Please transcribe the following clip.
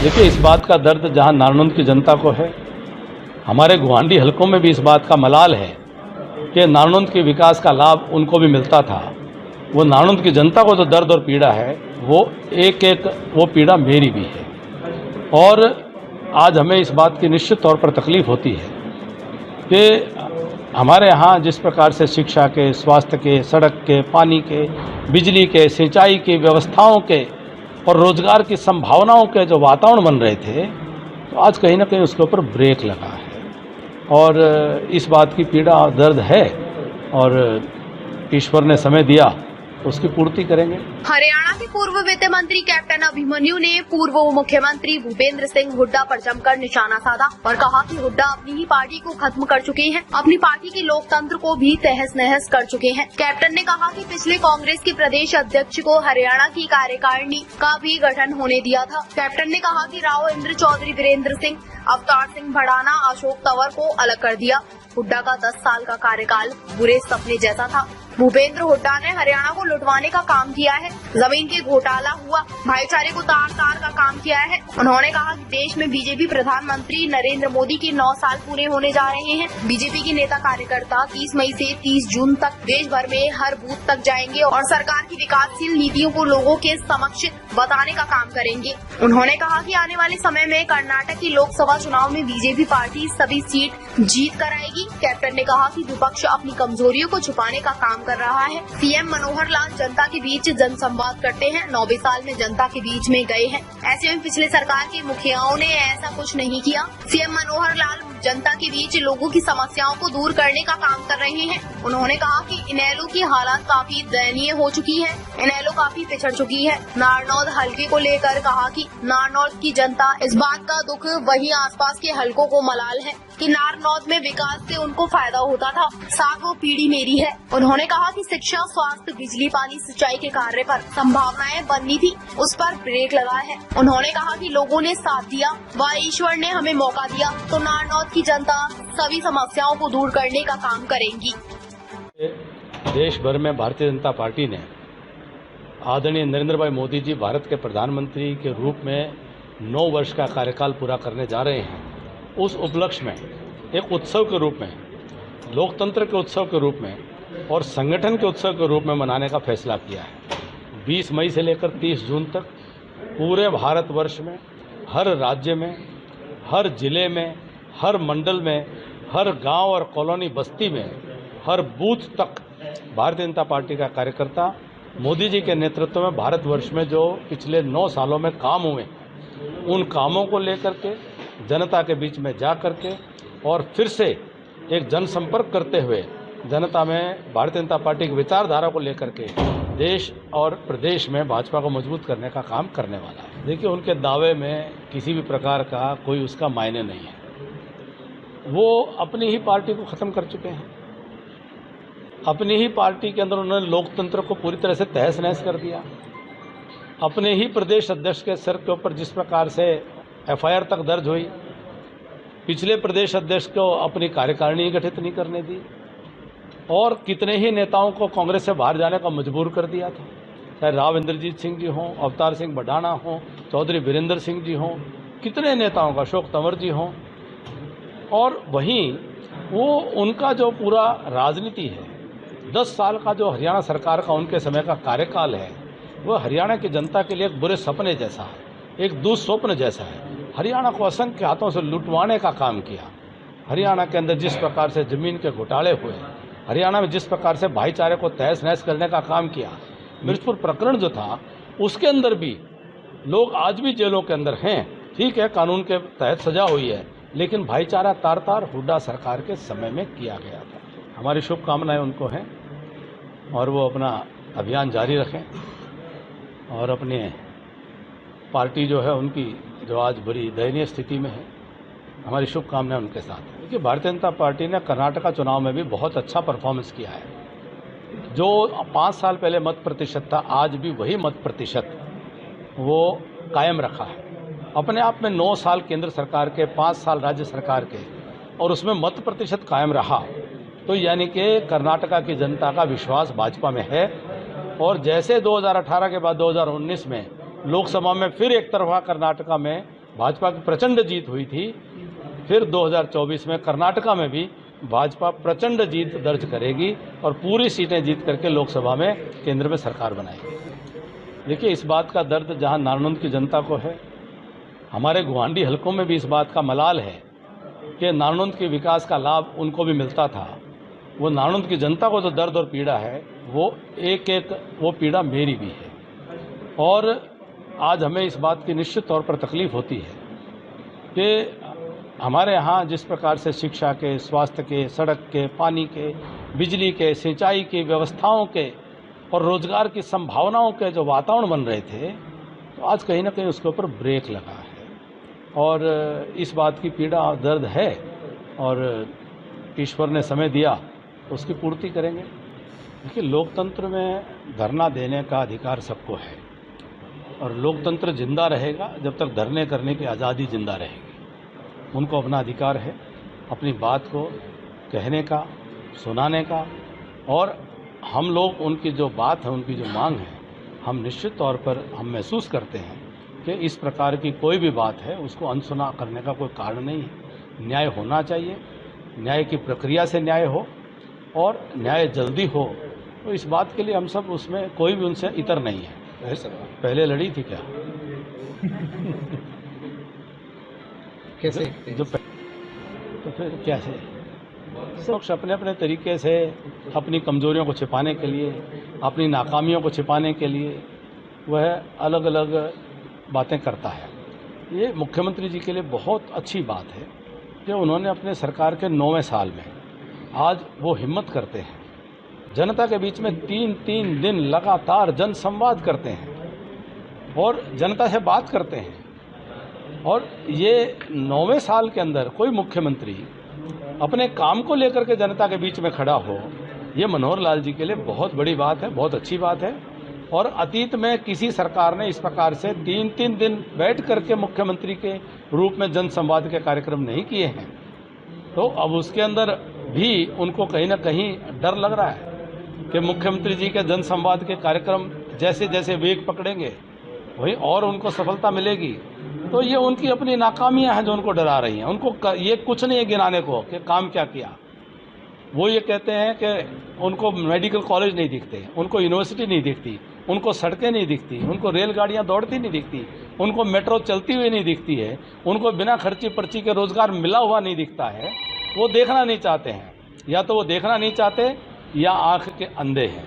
देखिए, इस बात का दर्द जहां नारनौंद की जनता को है, हमारे गुवाहाटी हलकों में भी इस बात का मलाल है कि नारनौंद के विकास का लाभ उनको भी मिलता था। वो नारनौंद की जनता को जो दर्द और पीड़ा है, वो एक एक वो पीड़ा मेरी भी है। और आज हमें इस बात की निश्चित तौर पर तकलीफ होती है कि हमारे यहाँ जिस प्रकार से शिक्षा के, स्वास्थ्य के, सड़क के, पानी के, बिजली के, सिंचाई की व्यवस्थाओं के और रोजगार की संभावनाओं के जो वातावरण बन रहे थे, तो आज कहीं ना कहीं उसके ऊपर ब्रेक लगा है। और इस बात की पीड़ा और दर्द है, और ईश्वर ने समय दिया तो उसकी पूर्ति करेंगे। हरियाणा के पूर्व वित्त मंत्री कैप्टन अभिमन्यु ने पूर्व मुख्यमंत्री भूपेंद्र सिंह हुड्डा पर जमकर निशाना साधा और कहा कि हुड्डा अपनी ही पार्टी को खत्म कर चुके हैं, अपनी पार्टी के लोकतंत्र को भी तहस नहस कर चुके हैं। कैप्टन ने कहा कि पिछले कांग्रेस के प्रदेश अध्यक्ष को हरियाणा की कार्यकारिणी का भी गठन होने दिया था। कैप्टन ने कहा कि राव इंद्र चौधरी, वीरेंद्र सिंह, अवतार सिंह भड़ाना, अशोक तंवर को अलग कर दिया। हुड्डा का 10 साल का कार्यकाल बुरे सपने जैसा था। भूपेंद्र हुड्डा ने हरियाणा को लुटवाने का काम किया है, जमीन के घोटाला हुआ, भाईचारे को तार तार का काम किया है। उन्होंने कहा कि देश में बीजेपी प्रधानमंत्री नरेंद्र मोदी के 9 साल पूरे होने जा रहे हैं। बीजेपी के नेता कार्यकर्ता 30 मई से 30 जून तक देश भर में हर बूथ तक जाएंगे और सरकार की विकासशील नीतियों को लोगों के समक्ष बताने का काम करेंगे। उन्होंने कहा कि आने वाले समय में कर्नाटक की लोकसभा चुनाव में बीजेपी पार्टी सभी सीट जीत कर आएगी। कैप्टन ने कहा कि विपक्ष अपनी कमजोरियों को छुपाने का काम कर रहा है। सीएम मनोहर लाल जनता के बीच जनसंवाद करते हैं, 90 साल में जनता के बीच में गए हैं। ऐसे में पिछले सरकार के मुखियाओं ने ऐसा कुछ नहीं किया। सीएम मनोहर लाल जनता के बीच लोगों की समस्याओं को दूर करने का काम कर रहे हैं। उन्होंने कहा कि इनेलो की हालात काफी दयनीय हो चुकी है, इनेलो काफी पिछड़ चुकी है। नारनौंद हलके को लेकर कहा कि नारनौंद की जनता इस बात का दुख वहीं आसपास के हलकों को मलाल है कि नारनौंद में विकास से उनको फायदा होता था, साथ वो पीढ़ी मेरी है। उन्होंने कहा कि शिक्षा, स्वास्थ्य, बिजली, पानी, सिंचाई के कार्य पर संभावनाएं बननी थी, उस पर ब्रेक लगा है। उन्होंने कहा कि लोगों ने साथ दिया व ईश्वर ने हमें मौका दिया तो नारनौंद की जनता सभी समस्याओं को दूर करने का काम करेंगी। देश भर में भारतीय जनता पार्टी ने आदरणीय नरेंद्र भाई मोदी जी भारत के प्रधानमंत्री के रूप में 9 वर्ष का कार्यकाल पूरा करने जा रहे हैं। उस उपलक्ष्य में एक उत्सव के रूप में, लोकतंत्र के उत्सव के रूप में और संगठन के उत्सव के रूप में मनाने का फैसला किया है। 20 मई से लेकर 30 जून तक पूरे भारतवर्ष में, हर राज्य में, हर जिले में, हर मंडल में, हर गांव और कॉलोनी बस्ती में, हर बूथ तक भारतीय जनता पार्टी का कार्यकर्ता मोदी जी के नेतृत्व में भारतवर्ष में जो पिछले 9 सालों में काम हुए, उन कामों को लेकर के जनता के बीच में जा करके और फिर से एक जनसंपर्क करते हुए जनता में भारतीय जनता पार्टी की विचारधारा को लेकर के देश और प्रदेश में भाजपा को मजबूत करने का काम करने वाला है। देखिए, उनके दावे में किसी भी प्रकार का कोई उसका मायने नहीं है। वो अपनी ही पार्टी को ख़त्म कर चुके हैं। अपनी ही पार्टी के अंदर उन्होंने लोकतंत्र को पूरी तरह से तहस नहस कर दिया। अपने ही प्रदेश अध्यक्ष के सर के ऊपर जिस प्रकार से एफआईआर तक दर्ज हुई, पिछले प्रदेश अध्यक्ष को अपनी कार्यकारिणी गठित नहीं करने दी और कितने ही नेताओं को कांग्रेस से बाहर जाने का मजबूर कर दिया था, चाहे राव इंद्रजीत सिंह जी हों, अवतार सिंह भड़ाना हों, चौधरी वीरेंद्र सिंह जी हों, कितने नेताओं का, अशोक तंवर जी हों। और वहीं वो उनका जो पूरा राजनीति है, 10 साल का जो हरियाणा सरकार का उनके समय का कार्यकाल है, वह हरियाणा की जनता के लिए एक बुरे सपने जैसा है, एक दुस्वप्न जैसा है। हरियाणा को असंख्य हाथों से लुटवाने का काम किया। हरियाणा के अंदर जिस प्रकार से जमीन के घोटाले हुए, हरियाणा में जिस प्रकार से भाईचारे को तहस नहस करने का काम किया, मिर्चपुर प्रकरण जो था उसके अंदर भी लोग आज भी जेलों के अंदर हैं। ठीक है, कानून के तहत सजा हुई है, लेकिन भाईचारा तार तार हुड्डा सरकार के समय में किया गया था। हमारी शुभकामनाएं उनको हैं और वो अपना अभियान जारी रखें और अपने पार्टी जो है उनकी जो आज बड़ी दयनीय स्थिति में है, हमारी शुभकामनाएं उनके साथ हैं। देखिए, भारतीय जनता पार्टी ने कर्नाटका चुनाव में भी बहुत अच्छा परफॉर्मेंस किया है। जो 5 साल पहले मत प्रतिशत था, आज भी वही मत प्रतिशत वो कायम रखा है। अपने आप में 9 साल केंद्र सरकार के, 5 साल राज्य सरकार के, और उसमें मत प्रतिशत कायम रहा, तो यानी कि कर्नाटका की जनता का विश्वास भाजपा में है। और जैसे 2018 के बाद 2019 में लोकसभा में फिर एक तरफा कर्नाटका में भाजपा की प्रचंड जीत हुई थी। फिर 2024 में कर्नाटका में भी भाजपा प्रचंड जीत दर्ज करेगी और पूरी सीटें जीत करके लोकसभा में केंद्र में सरकार बनाएगी। देखिए, इस बात का दर्द जहां नारनौंद की जनता को है, हमारे गुवाहाटी हलकों में भी इस बात का मलाल है कि नारनौंद के विकास का लाभ उनको भी मिलता था। वो नारनौंद की जनता को जो दर्द और पीड़ा है, वो एक एक वो पीड़ा मेरी भी है। और आज हमें इस बात की निश्चित तौर पर तकलीफ होती है कि हमारे यहाँ जिस प्रकार से शिक्षा के, स्वास्थ्य के, सड़क के, पानी के, बिजली के, सिंचाई की व्यवस्थाओं के और रोजगार की संभावनाओं के जो वातावरण बन रहे थे, तो आज कहीं ना कहीं उसके ऊपर ब्रेक लगा है। और इस बात की पीड़ा और दर्द है, और ईश्वर ने समय दिया तो उसकी पूर्ति करेंगे। देखिए, लोकतंत्र में धरना देने का अधिकार सबको है और लोकतंत्र जिंदा रहेगा जब तक धरने करने की आज़ादी जिंदा रहेगी। उनको अपना अधिकार है अपनी बात को कहने का, सुनाने का, और हम लोग उनकी जो बात है, उनकी जो मांग है, हम निश्चित तौर पर हम महसूस करते हैं कि इस प्रकार की कोई भी बात है उसको अनसुना करने का कोई कारण नहीं है। न्याय होना चाहिए, न्याय की प्रक्रिया से न्याय हो और न्याय जल्दी हो। तो इस बात के लिए हम सब, उसमें कोई भी उनसे इतर नहीं है। पहले लड़ी थी क्या? कैसे जो तो फिर कैसे? सब अपने अपने तरीके से अपनी कमजोरियों को छिपाने के लिए, अपनी नाकामियों को छिपाने के लिए वह अलग अलग बातें करता है। ये मुख्यमंत्री जी के लिए बहुत अच्छी बात है कि उन्होंने अपने सरकार के 9वें साल में आज वो हिम्मत करते हैं, जनता के बीच में 3-3 दिन लगातार जन संवाद करते हैं और जनता से बात करते हैं। और ये 9वें साल के अंदर कोई मुख्यमंत्री अपने काम को लेकर के जनता के बीच में खड़ा हो, ये मनोहर लाल जी के लिए बहुत बड़ी बात है, बहुत अच्छी बात है। और अतीत में किसी सरकार ने इस प्रकार से 3-3 दिन बैठ करके मुख्यमंत्री के रूप में जन संवाद के कार्यक्रम नहीं किए हैं। तो अब उसके अंदर भी उनको कहीं ना कहीं डर लग रहा है कि मुख्यमंत्री जी के जन संवाद के कार्यक्रम जैसे जैसे वेग पकड़ेंगे वही और उनको सफलता मिलेगी। तो ये उनकी अपनी नाकामियां हैं जो उनको डरा रही हैं। उनको ये कुछ नहीं है गिनाने को कि काम क्या किया। वो ये कहते हैं कि उनको मेडिकल कॉलेज नहीं दिखते, उनको यूनिवर्सिटी नहीं दिखती, उनको सड़कें नहीं दिखती, उनको रेलगाड़ियां दौड़ती नहीं दिखती, उनको मेट्रो चलती हुई नहीं दिखती है, उनको बिना खर्ची पर्ची के रोजगार मिला हुआ नहीं दिखता है। वो देखना नहीं चाहते हैं, या तो वो देखना नहीं चाहते या आंख के अंधे हैं।